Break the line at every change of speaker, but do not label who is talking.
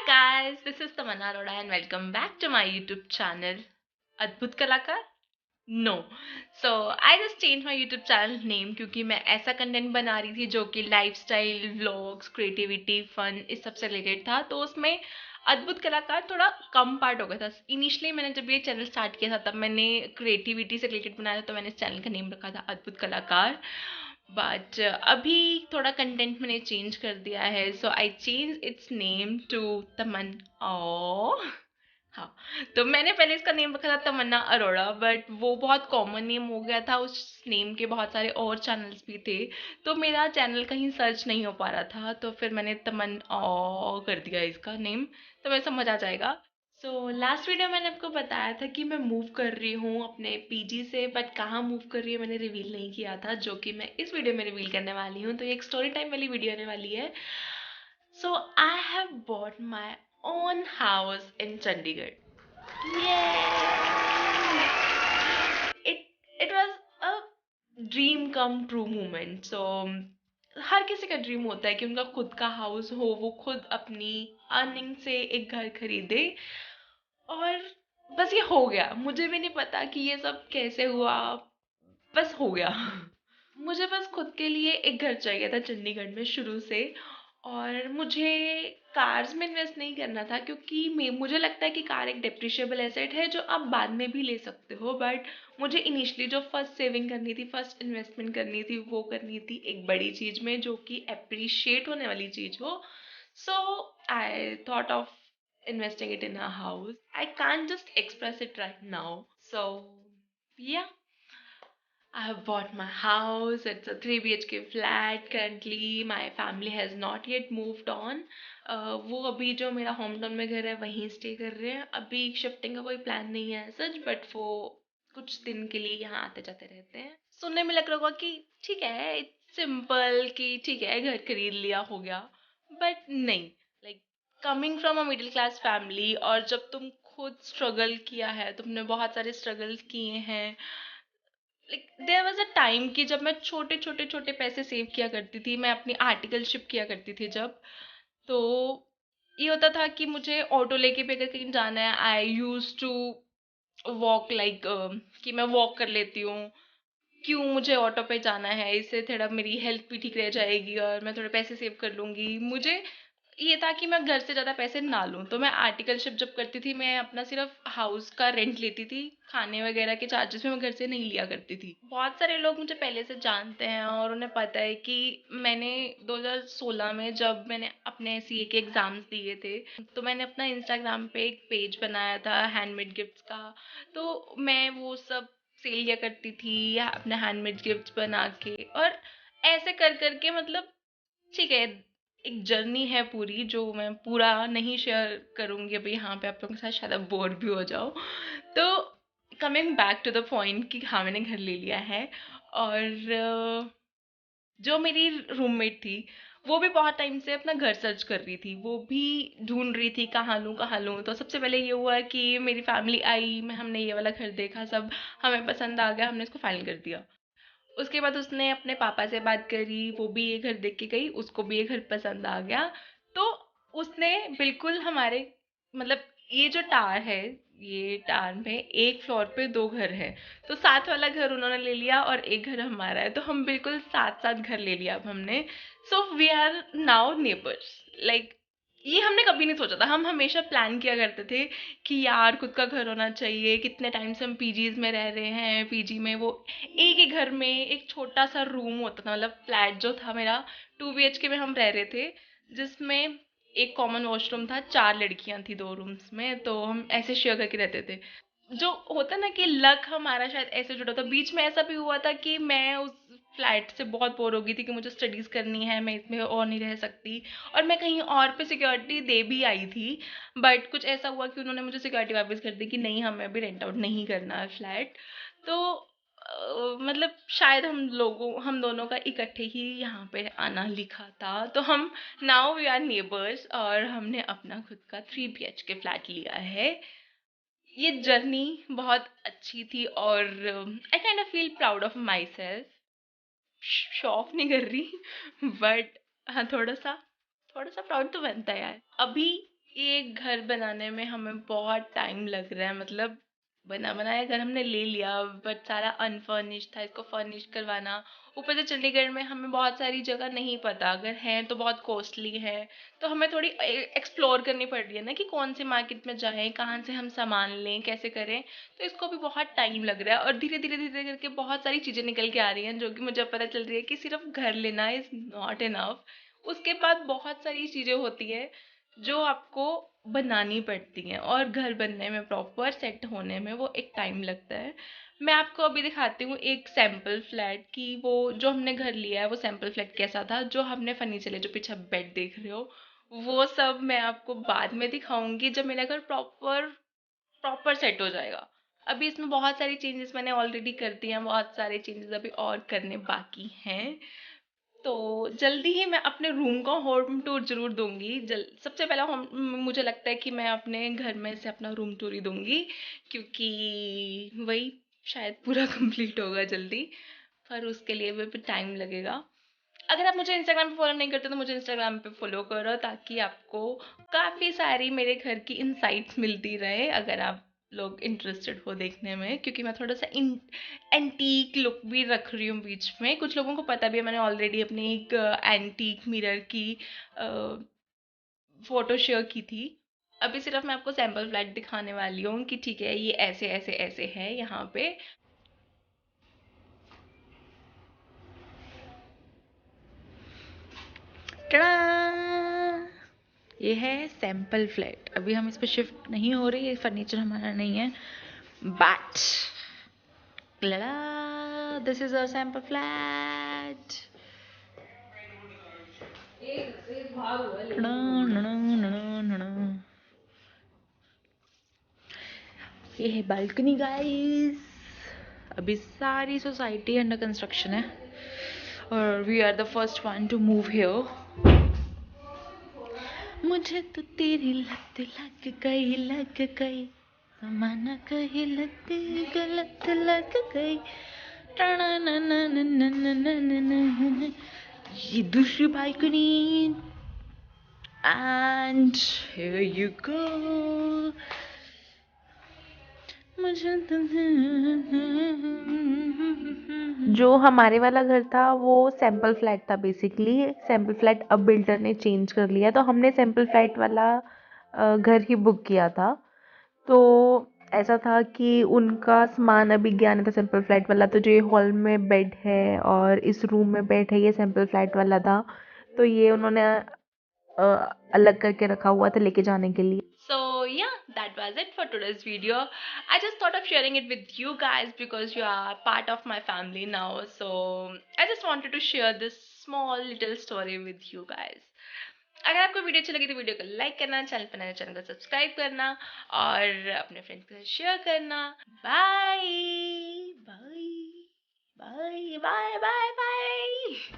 guys, this is Tamanna Arora and welcome back to my YouTube channel. अद्भुत कलाकार? No. So I just changed my YouTube channel name क्योंकि मैं ऐसा content बना रही थी जो कि लाइफस्टाइल, व्लॉग्स, क्रिएटिविटी, फन इस सब से रिलेटेड था, तो उसमें अद्भुत कलाकार थोड़ा कम पार्ट हो गया था। इनिशियली मैंने जब ये चैनल स्टार्ट किया था तब मैंने क्रिएटिविटी से रिलेटेड बनाया था, तो मैंने इस चैनल का नेम रखा था अद्भुत कलाकार। बट अभी थोड़ा कंटेंट मैंने चेंज कर दिया है, so I change its name to तमन ओ हाँ। तो मैंने पहले इसका नेम रखा था तमन्ना अरोड़ा, बट वो बहुत कॉमन नेम हो गया था। उस नेम के बहुत सारे और चैनल्स भी थे, तो मेरा चैनल कहीं सर्च नहीं हो पा रहा था, तो फिर मैंने तमन ओ कर दिया इसका नेम, तो मैं समझ आ जाएगा। सो लास्ट वीडियो मैंने आपको बताया था कि मैं मूव कर रही हूँ अपने पीजी से, बट कहाँ मूव कर रही है मैंने रिवील नहीं किया था, जो कि मैं इस वीडियो में रिवील करने वाली हूँ। तो ये एक स्टोरी टाइम वाली वीडियो आने वाली है। So I have bought my own house in Chandigarh. It it was a dream come true moment. So हर किसी का ड्रीम होता है कि उनका खुद का हाउस हो, वो खुद अपनी अर्निंग से एक घर खरीदे, और बस ये हो गया। मुझे भी नहीं पता कि ये सब कैसे हुआ, बस हो गया। मुझे बस खुद के लिए एक घर चाहिए था चंडीगढ़ में शुरू से, और मुझे कार्स में इन्वेस्ट नहीं करना था, क्योंकि मुझे लगता है कि कार एक डेप्रिशिएबल एसेट है जो आप बाद में भी ले सकते हो। बट मुझे इनिशियली जो फर्स्ट सेविंग करनी थी, फर्स्ट इन्वेस्टमेंट करनी थी, वो करनी थी एक बड़ी चीज़ में जो कि अप्रिशिएट होने वाली चीज़ हो। So I thought of investing it in a house. I can't just express it right now. So, yeah, I have bought my house. It's a 3 BHK flat. Currently, my family has not yet moved on. वो अभी जो मेरा home town में घर है वहीं stay कर रहे हैं। अभी शिफ्टिंग का कोई प्लान नहीं है सच, बट वो कुछ दिन के लिए यहाँ आते जाते रहते हैं। सुनने में लग रहा होगा कि ठीक है, इट्स सिंपल, कि ठीक है घर खरीद लिया हो गया, बट नहीं। Like coming from a middle class family, और जब तुम खुद स्ट्रगल किया है, तुमने बहुत सारे स्ट्रगल्स किए हैं। Like there was a time कि जब मैं छोटे छोटे छोटे पैसे सेव किया करती थी, मैं अपनी आर्टिकलशिप किया करती थी जब, तो ये होता था कि मुझे ऑटो लेके भी अगर कहीं जाना है, आई यूज टू वॉक, लाइक कि मैं वॉक कर लेती हूँ। क्यों मुझे ऑटो पे जाना है, इससे थोड़ा मेरी हेल्थ भी ठीक रह जाएगी और मैं थोड़े पैसे सेव कर लूँगी। मुझे ये था कि मैं घर से ज़्यादा पैसे ना लूँ, तो मैं आर्टिकलशिप जब करती थी, मैं अपना सिर्फ हाउस का रेंट लेती थी, खाने वगैरह के चार्जेस भी मैं घर से नहीं लिया करती थी। बहुत सारे लोग मुझे पहले से जानते हैं और उन्हें पता है कि मैंने 2016 में जब मैंने अपने सीए के एग्ज़ाम्स दिए थे, तो मैंने अपना इंस्टाग्राम पे एक पेज बनाया था हैंडमेड गिफ्ट्स का। तो मैं वो सब सेल किया करती थी, या अपने हैंडमेड गिफ्ट्स बना के, और ऐसे कर करके, मतलब ठीक है, एक जर्नी है पूरी जो मैं पूरा नहीं शेयर करूँगी अभी यहाँ पे आप लोगों के साथ, शायद आप बोर भी हो जाओ। तो coming back to the point कि हाँ मैंने घर ले लिया है, और जो मेरी रूममेट थी वो भी बहुत टाइम से अपना घर सर्च कर रही थी, वो भी ढूंढ रही थी कहाँ लूँ कहाँ लूँ। तो सबसे पहले ये हुआ कि मेरी फैमिली आई, मैं हमने ये वाला घर देखा, सब हमें पसंद आ गया, हमने इसको फाइनल कर दिया। उसके बाद उसने अपने पापा से बात करी, वो भी ये घर देख के गई, उसको भी ये घर पसंद आ गया। तो उसने बिल्कुल हमारे, मतलब ये जो टावर है, ये टावर में एक फ्लोर पे दो घर है, तो साथ वाला घर उन्होंने ले लिया और एक घर हमारा है, तो हम बिल्कुल साथ साथ घर ले लिया अब हमने। So we are now neighbours. Like ये हमने कभी नहीं सोचा था, हम हमेशा प्लान किया करते थे कि यार खुद का घर होना चाहिए। कितने टाइम से हम पीजीज में रह रहे हैं, पीजी में वो एक ही घर में एक छोटा सा रूम होता था, मतलब फ्लैट जो था मेरा 2 BHK में हम रह रहे थे, जिसमें एक कॉमन वॉशरूम था, 4 लड़कियां थी 2 रूम्स में, तो हम ऐसे शेयर करके रहते थे। जो होता ना कि लक हमारा शायद ऐसे जुड़ा था। बीच में ऐसा भी हुआ था कि मैं उस फ्लैट से बहुत बोर हो गई थी कि मुझे स्टडीज करनी है, मैं इसमें और नहीं रह सकती, और मैं कहीं और पे सिक्योरिटी दे भी आई थी। बट कुछ ऐसा हुआ कि उन्होंने मुझे सिक्योरिटी वापस कर दी कि नहीं, हमें अभी रेंट आउट नहीं करना है फ्लैट। तो मतलब शायद हम दोनों का इकट्ठे ही यहाँ पे आना लिखा था, तो हम नाउ वी आर नेबर्स, और हमने अपना खुद का 3 BHK फ्लैट लिया है। ये जर्नी बहुत अच्छी थी, और I kind of feel proud of my self. Show off नहीं कर रही, बट हाँ थोड़ा सा प्राउड तो बनता है यार। अभी ये घर बनाने में हमें बहुत टाइम लग रहा है, मतलब बना बनाया घर हमने ले लिया, बट सारा अनफर्निश था, इसको फर्निश करवाना। ऊपर से चंडीगढ़ में हमें बहुत सारी जगह नहीं पता, अगर हैं तो बहुत कॉस्टली है। तो हमें थोड़ी एक्सप्लोर करनी पड़ रही है ना कि कौन से मार्केट में जाएं, कहाँ से हम सामान लें, कैसे करें। तो इसको भी बहुत टाइम लग रहा है, और धीरे धीरे धीरे करके बहुत सारी चीज़ें निकल के आ रही हैं, जो कि मुझे पता चल रही है कि सिर्फ घर लेना इज़ नॉट इनफ। उसके बाद बहुत सारी चीज़ें होती है जो आपको बनानी पड़ती हैं, और घर बनने में, प्रॉपर सेट होने में वो एक टाइम लगता है। मैं आपको अभी दिखाती हूँ एक सैम्पल फ्लैट की, वो जो हमने घर लिया है वो सैम्पल फ्लैट कैसा था। जो हमने फर्नीचर लिया, जो पीछे बेड देख रहे हो, वो सब मैं आपको बाद में दिखाऊंगी जब मेरा घर प्रॉपर प्रॉपर सेट हो जाएगा। अभी इसमें बहुत सारी चेंजेस मैंने ऑलरेडी कर दिए हैं, बहुत सारे चेंजेस अभी और करने बाकी हैं। तो जल्दी ही मैं अपने रूम का होम टूर ज़रूर दूँगी। सबसे पहला होम मुझे लगता है कि मैं अपने घर में से अपना रूम टूर ही दूँगी, क्योंकि वही शायद पूरा कंप्लीट होगा जल्दी, पर उसके लिए भी टाइम लगेगा। अगर आप मुझे इंस्टाग्राम पे फॉलो नहीं करते तो मुझे इंस्टाग्राम पे फॉलो करो, ताकि आपको काफ़ी सारी मेरे घर की इनसाइट्स मिलती रहे, अगर आप लोग इंटरेस्टेड हो देखने में, क्योंकि मैं थोड़ा सा एंटीक लुक भी रख रही हूँ बीच में। कुछ लोगों को पता भी है, मैंने ऑलरेडी अपनी एक एंटीक मिरर की फोटो शेयर की थी। अभी सिर्फ मैं आपको सैम्पल फ्लैट दिखाने वाली हूँ कि ठीक है ये ऐसे ऐसे ऐसे है यहाँ पे। टड़ा! ये है सैम्पल फ्लैट। अभी हम इस पे शिफ्ट नहीं हो रही, ये फर्नीचर हमारा नहीं है, but this is a sample flat. ये है बालकनी गाइस। अभी सारी सोसाइटी अंडर कंस्ट्रक्शन है, और we are the first one to move here. मुझे तो तेरी लत लग गई, जमाना कहीं लत गलत लग गई। ये दूसरी balcony, and here you go. जो हमारे वाला घर था वो सैम्पल फ्लैट था बेसिकली। सैम्पल फ्लैट अब बिल्डर ने चेंज कर लिया, तो हमने सैम्पल फ्लैट वाला घर ही बुक किया था। तो ऐसा था कि उनका सामान अभी गया नहीं था सैम्पल फ्लैट वाला, तो जो ये हॉल में बेड है और इस रूम में बेड है, ये सैम्पल फ्लैट वाला था। तो ये उन्होंने अलग करके रखा हुआ था लेके जाने के लिए। So yeah, that was it for today's video. I just thought of sharing it with you guys because you are part of my family now. So I just wanted to share this small little story with you guys. अगर आपको video अच्छी लगी तो video को like करना, channel पर नए channel को सब्सक्राइब करना, और अपने फ्रेंड्स के साथ शेयर करना। Bye bye bye bye bye bye.